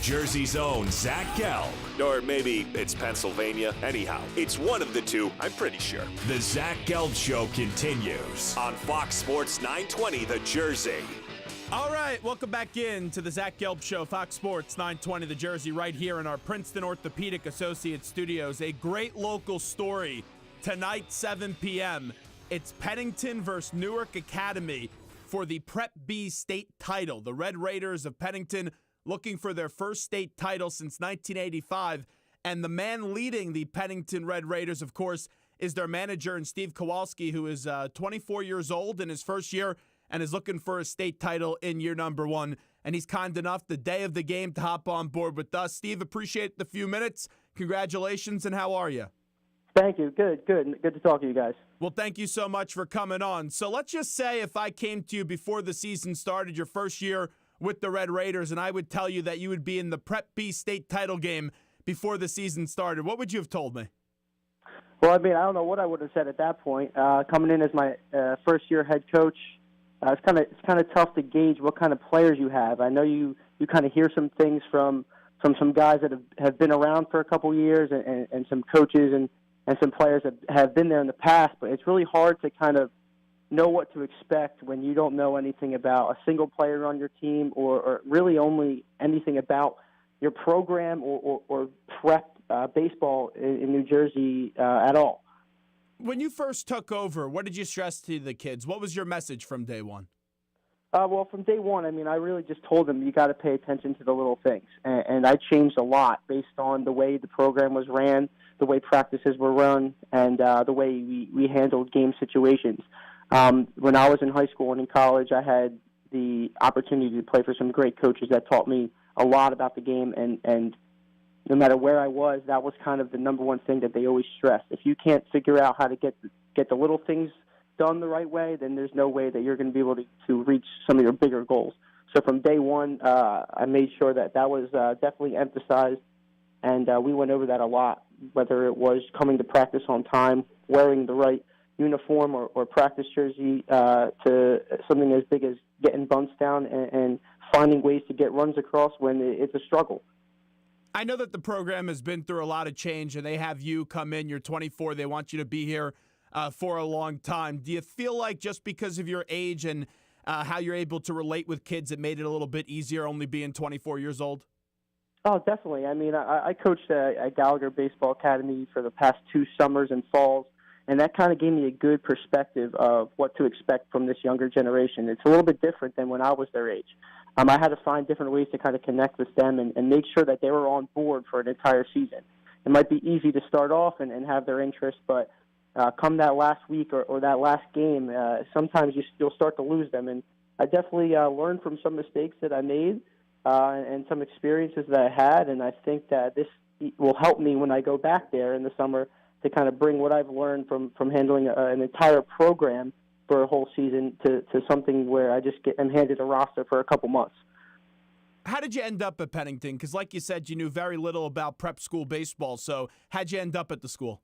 Jersey's own Zach Gelb. Or maybe it's Pennsylvania. Anyhow, it's one of the two, I'm pretty sure. The Zach Gelb Show continues on Fox Sports 920 The Jersey. All right, welcome back in to the Zach Gelb Show, Fox Sports 920 The Jersey, right here in our Princeton Orthopedic Associates studios. A great local story tonight, 7 p.m. It's Pennington versus Newark Academy for the Prep B state title. The Red Raiders of Pennington looking for their first state title since 1985. And the man leading the Pennington Red Raiders, of course, is their manager, and Steve Kowalski, who is 24 years old in his first year and is looking for a state title in year number one. And he's kind enough the day of the game to hop on board with us. Steve, appreciate the few minutes. Congratulations, and how are you? Thank you. Good to talk to you guys. Well, thank you so much for coming on. So let's just say if I came to you before the season started, your first year with the Red Raiders, and I would tell you that you would be in the Prep B state title game before the season started, what would you have told me? Well, I mean, I don't know what I would have said at that point. Coming in as my first-year head coach, it's kind of tough to gauge what kind of players you have. I know you kind of hear some things from some guys that have been around for a couple years and some coaches and some players that have been there in the past, but it's really hard to kind of know what to expect when you don't know anything about a single player on your team or really only anything about your program or prep baseball in New Jersey at all. When you first took over, what did you stress to the kids? What was your message from day one? Well, from day one, I mean, I really just told them you got to pay attention to the little things. And I changed a lot based on the way the program was ran, the way practices were run, and the way we handled game situations. When I was in high school and in college, I had the opportunity to play for some great coaches that taught me a lot about the game, and no matter where I was, that was kind of the number one thing that they always stressed. If you can't figure out how to get the little things done the right way, then there's no way that you're going to be able to reach some of your bigger goals. So from day one, I made sure that was definitely emphasized, and we went over that a lot, whether it was coming to practice on time, wearing the right uniform or practice jersey, to something as big as getting bunts down and finding ways to get runs across when it's a struggle. I know that the program has been through a lot of change, and they have you come in. You're 24. They want you to be here for a long time. Do you feel like just because of your age and how you're able to relate with kids, it made it a little bit easier only being 24 years old? Oh, definitely. I mean, I coached at Gallagher Baseball Academy for the past 2 summers and falls, and that kind of gave me a good perspective of what to expect from this younger generation. It's a little bit different than when I was their age. I had to find different ways to kind of connect with them and make sure that they were on board for an entire season. It might be easy to start off and have their interest, but come that last week or that last game, sometimes you'll start to lose them. And I definitely learned from some mistakes that I made and some experiences that I had, and I think that this will help me when I go back there in the summer to kind of bring what I've learned from handling an entire program for a whole season to something where I just am handed a roster for a couple months. How did you end up at Pennington? Because like you said, you knew very little about prep school baseball, so how'd you end up at the school?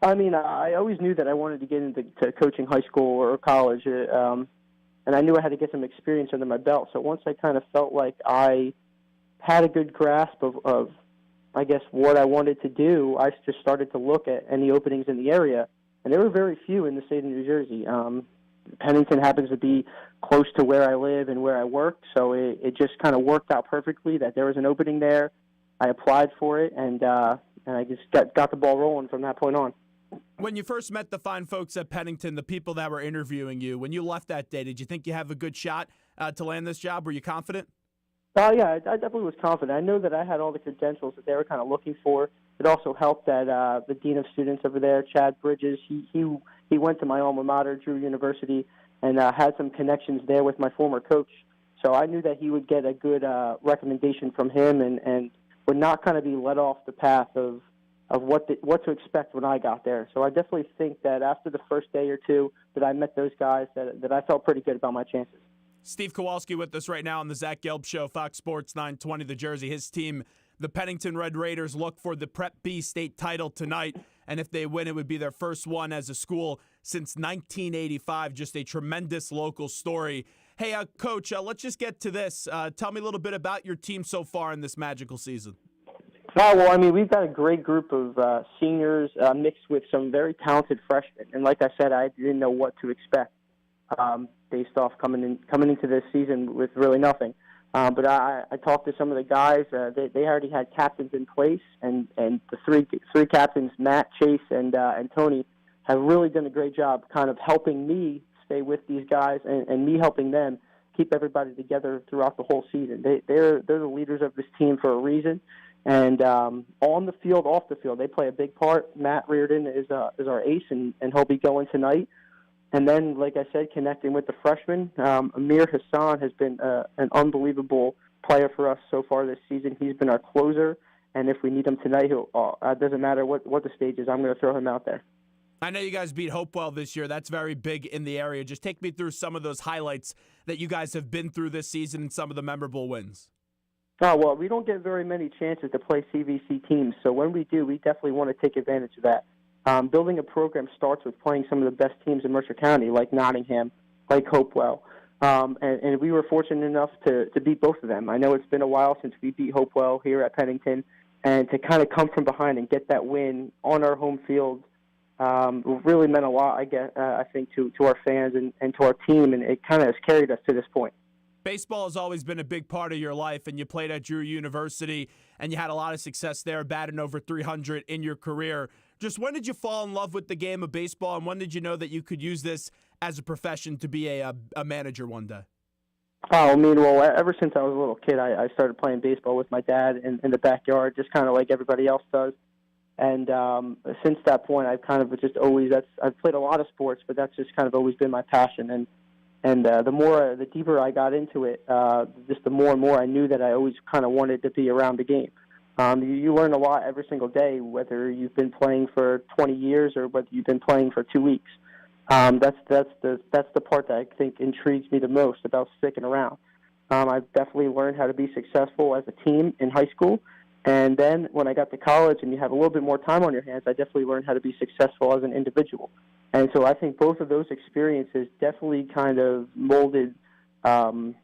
I mean, I always knew that I wanted to get into coaching high school or college, and I knew I had to get some experience under my belt. So once I kind of felt like I had a good grasp of I guess, what I wanted to do, I just started to look at any openings in the area, and there were very few in the state of New Jersey. Pennington happens to be close to where I live and where I work, so it just kind of worked out perfectly that there was an opening there. I applied for it, and I just got the ball rolling from that point on. When you first met the fine folks at Pennington, the people that were interviewing you, when you left that day, did you think you have a good shot to land this job? Were you confident? Yeah, I definitely was confident. I know that I had all the credentials that they were kind of looking for. It also helped that the dean of students over there, Chad Bridges, he went to my alma mater, Drew University, and had some connections there with my former coach. So I knew that he would get a good recommendation from him and would not kind of be led off the path of what to expect when I got there. So I definitely think that after the first day or two that I met those guys, that I felt pretty good about my chances. Steve Kowalski with us right now on the Zach Gelb Show, Fox Sports 920 The Jersey. His team, the Pennington Red Raiders, look for the Prep B state title tonight. And if they win, it would be their first one as a school since 1985. Just a tremendous local story. Hey, Coach, let's just get to this. Tell me a little bit about your team so far in this magical season. Oh, well, I mean, we've got a great group of seniors mixed with some very talented freshmen. And like I said, I didn't know what to expect based off coming into this season with really nothing. But I talked to some of the guys. They already had captains in place, and the three captains, Matt, Chase, and Tony, have really done a great job kind of helping me stay with these guys and me helping them keep everybody together throughout the whole season. They're the leaders of this team for a reason. And on the field, off the field, they play a big part. Matt Reardon is our ace, and he'll be going tonight. And then, like I said, connecting with the freshmen, Amir Hassan has been an unbelievable player for us so far this season. He's been our closer, and if we need him tonight, it doesn't matter what the stage is, I'm going to throw him out there. I know you guys beat Hopewell this year. That's very big in the area. Just take me through some of those highlights that you guys have been through this season and some of the memorable wins. Oh, well, we don't get very many chances to play CVC teams, so when we do, we definitely want to take advantage of that. Building a program starts with playing some of the best teams in Mercer County, like Nottingham, like Hopewell, and we were fortunate enough to beat both of them. I know it's been a while since we beat Hopewell here at Pennington, and to kind of come from behind and get that win on our home field really meant a lot, I think, to our fans and to our team, and it kind of has carried us to this point. Baseball has always been a big part of your life, and you played at Drew University, and you had a lot of success there, batting over 300 in your career. Just when did you fall in love with the game of baseball, and when did you know that you could use this as a profession to be a manager one day? Oh, I mean, well, ever since I was a little kid, I started playing baseball with my dad in the backyard, just kind of like everybody else does. And since that point, I've kind of just always I've played a lot of sports, but that's just kind of always been my passion. And the deeper I got into it, just the more and more I knew that I always kind of wanted to be around the game. You learn a lot every single day, whether you've been playing for 20 years or whether you've been playing for 2 weeks. That's the part that I think intrigues me the most about sticking around. I've definitely learned how to be successful as a team in high school. And then when I got to college and you have a little bit more time on your hands, I definitely learned how to be successful as an individual. And so I think both of those experiences definitely kind of molded kind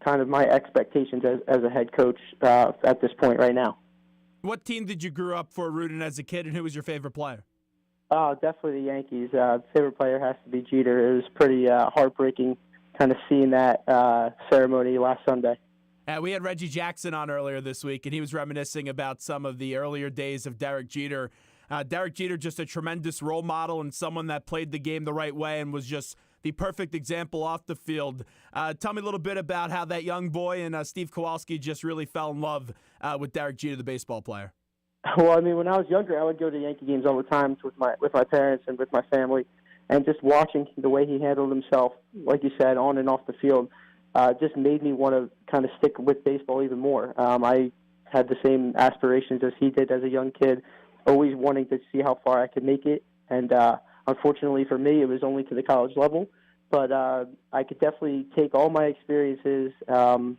of my expectations as a head coach at this point right now. What team did you grow up for rooting as a kid, and who was your favorite player? Definitely the Yankees. Favorite player has to be Jeter. It was pretty heartbreaking kind of seeing that ceremony last Sunday. We had Reggie Jackson on earlier this week, and he was reminiscing about some of the earlier days of Derek Jeter. Derek Jeter, just a tremendous role model and someone that played the game the right way and was just the perfect example off the field. Tell me a little bit about how that young boy and Steve Kowalski just really fell in love with Derek Jeter, the baseball player. Well, I mean, when I was younger, I would go to Yankee games all the time with my parents and with my family, and just watching the way he handled himself, like you said, on and off the field, just made me want to kind of stick with baseball even more. I had the same aspirations as he did as a young kid, always wanting to see how far I could make it. And unfortunately for me, it was only to the college level. But I could definitely take all my experiences and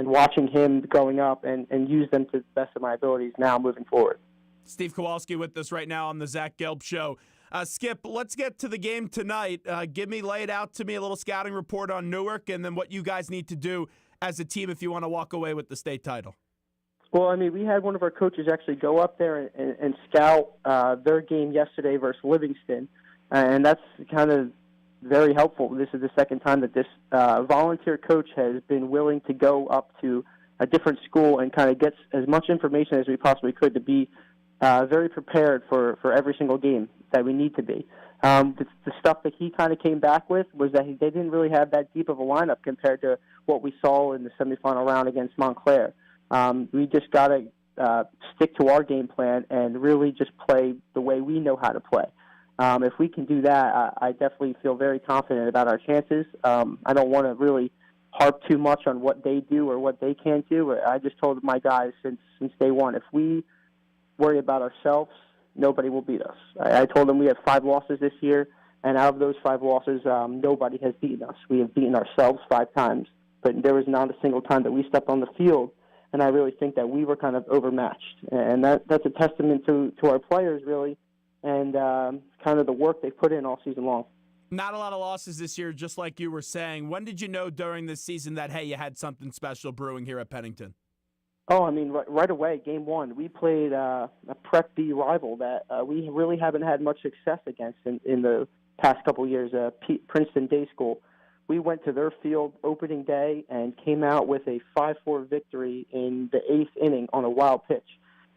watching him growing up and use them to the best of my abilities now moving forward. Steve Kowalski with us right now on the Zach Gelb Show. Skip, let's get to the game tonight. Lay it out to me, a little scouting report on Newark, and then what you guys need to do as a team if you want to walk away with the state title. Well, I mean, we had one of our coaches actually go up there and scout their game yesterday versus Livingston, and that's kind of very helpful. This is the second time that this volunteer coach has been willing to go up to a different school and kind of get as much information as we possibly could to be very prepared for every single game that we need to be. The stuff that he kind of came back with was that they didn't really have that deep of a lineup compared to what we saw in the semifinal round against Montclair. We just got to stick to our game plan and really just play the way we know how to play. If we can do that, I definitely feel very confident about our chances. I don't want to really harp too much on what they do or what they can't do. I just told my guys since day one, if we worry about ourselves, nobody will beat us. I told them we have 5 losses this year, and out of those 5 losses, nobody has beaten us. We have beaten ourselves 5 times, but there was not a single time that we stepped on the field, and I really think that we were kind of overmatched. And that's a testament to our players, really, and kind of the work they've put in all season long. Not a lot of losses this year, just like you were saying. When did you know during this season that, hey, you had something special brewing here at Pennington? Oh, I mean, right away, game one, we played a Prep B rival that we really haven't had much success against in the past couple of years, Princeton Day School. We went to their field opening day and came out with a 5-4 victory in the 8th inning on a wild pitch.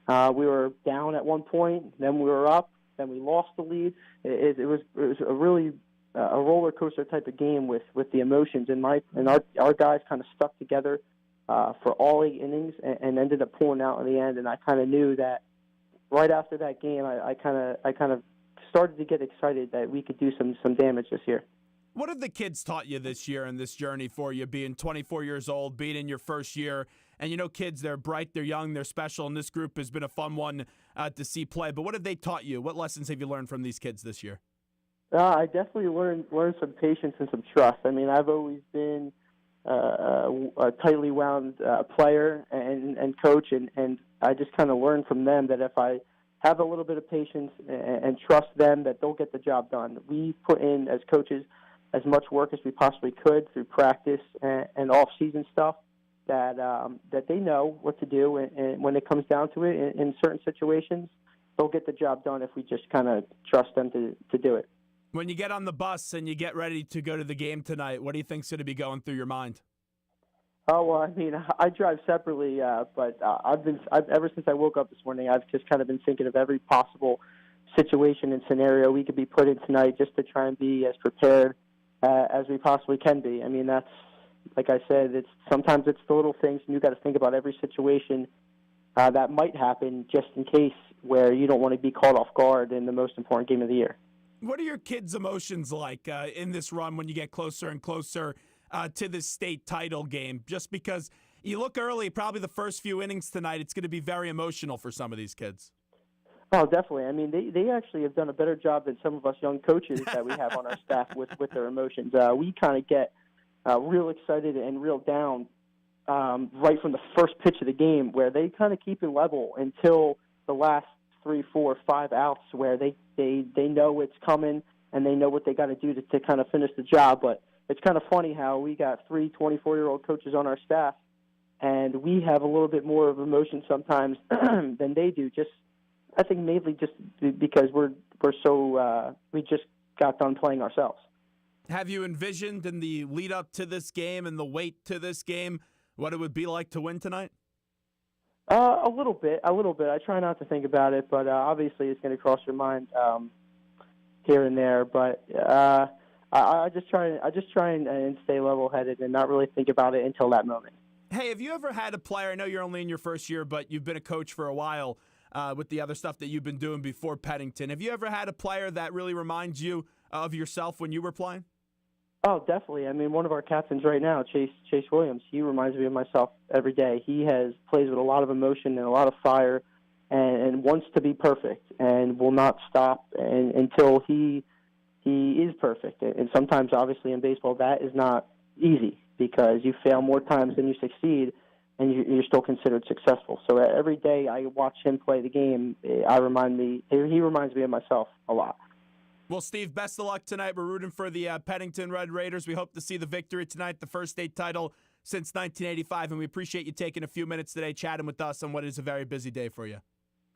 We were down at one point, then we were up, then we lost the lead. It was a really a roller coaster type of game with the emotions, and our guys kind of stuck together for all 8 innings and ended up pulling out in the end. And I kind of knew that right after that game, I kind of started to get excited that we could do some damage this year. What have the kids taught you this year in this journey for you, being 24 years old, being in your first year? And, kids, they're bright, they're young, they're special, and this group has been a fun one to see play. But what have they taught you? What lessons have you learned from these kids this year? I definitely learned some patience and some trust. I mean, I've always been a tightly wound player and coach, and I just kind of learned from them that if I have a little bit of patience and trust them, that they'll get the job done. We put in, as coaches, as much work as we possibly could through practice and off-season stuff that they know what to do, and when it comes down to it, in certain situations, they'll get the job done if we just kind of trust them to do it. When you get on the bus and you get ready to go to the game tonight, what do you think's going to be going through your mind? Oh, well, I mean, I drive separately, but I've ever since I woke up this morning, I've just kind of been thinking of every possible situation and scenario we could be put in tonight just to try and be as prepared as we possibly can be. I mean, that's, like I said, sometimes it's the little things, and you've got to think about every situation that might happen just in case, where you don't want to be caught off guard in the most important game of the year. What are your kids' emotions like in this run when you get closer and closer to this state title game? Just because you look early, probably the first few innings tonight, it's going to be very emotional for some of these kids. Oh, definitely. I mean, they actually have done a better job than some of us young coaches that we have on our staff with their emotions. We kind of get real excited and real down right from the first pitch of the game, where they kind of keep it level until the last 3, 4, 5 outs, where they know it's coming and they know what they got to do to kind of finish the job. But it's kind of funny how we got 3 24-year-old coaches on our staff, and we have a little bit more of emotion sometimes than they do. I think mainly just because we're so we just got done playing ourselves. Have you envisioned in the lead up to this game and the wait to this game what it would be like to win tonight? A little bit. I try not to think about it, but obviously it's going to cross your mind here and there. But I just try and stay level-headed and not really think about it until that moment. Hey, have you ever had a player? I know you're only in your first year, but you've been a coach for a while with the other stuff that you've been doing before Pennington. Have you ever had a player that really reminds you of yourself when you were playing? Oh, definitely. I mean, one of our captains right now, Chase Williams, he reminds me of myself every day. He plays with a lot of emotion and a lot of fire, and wants to be perfect, and will not stop until he is perfect. And sometimes, obviously, in baseball, that is not easy because you fail more times than you succeed, and you're still considered successful. So every day I watch him play the game, he reminds me of myself a lot. Well, Steve, best of luck tonight. We're rooting for the Pennington Red Raiders. We hope to see the victory tonight, the first state title since 1985, and we appreciate you taking a few minutes today chatting with us on what is a very busy day for you.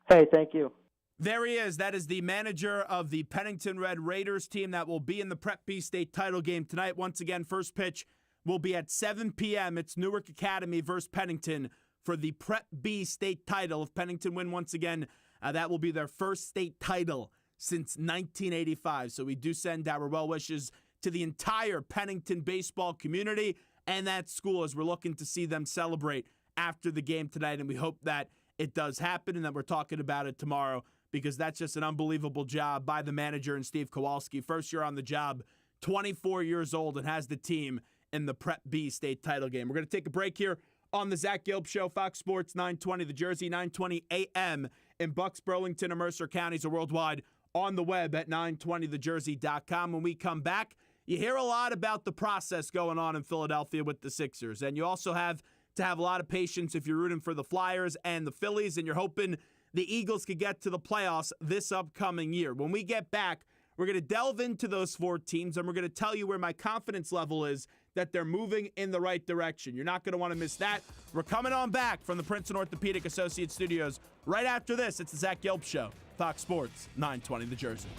Hey, thank you. There he is. That is the manager of the Pennington Red Raiders team that will be in the Prep B state title game tonight. Once again, first pitch will be at 7 p.m. It's Newark Academy versus Pennington for the Prep B state title. If Pennington win once again, that will be their first state title since 1985. So we do send our well wishes to the entire Pennington baseball community and that school as we're looking to see them celebrate after the game tonight. And we hope that it does happen and that we're talking about it tomorrow, because that's just an unbelievable job by the manager and Steve Kowalski. First year on the job, 24 years old, and has the team in the Prep B state title game. We're going to take a break here on the Zach Gelb Show, Fox Sports 920, the Jersey, 920 a.m. in Bucks, Burlington, and Mercer counties, or worldwide on the web at 920thejersey.com. When we come back, you hear a lot about the process going on in Philadelphia with the Sixers, and you also have to have a lot of patience if you're rooting for the Flyers and the Phillies, and you're hoping the Eagles could get to the playoffs this upcoming year. When we get back, we're We're going to delve into those 4 teams, and we're going to tell you where my confidence level is that they're moving in the right direction. You're not going to want to miss that. We're coming on back from the Princeton Orthopedic Associates studios right after this. It's the Zach Gelb Show, Fox Sports 920 The Jersey.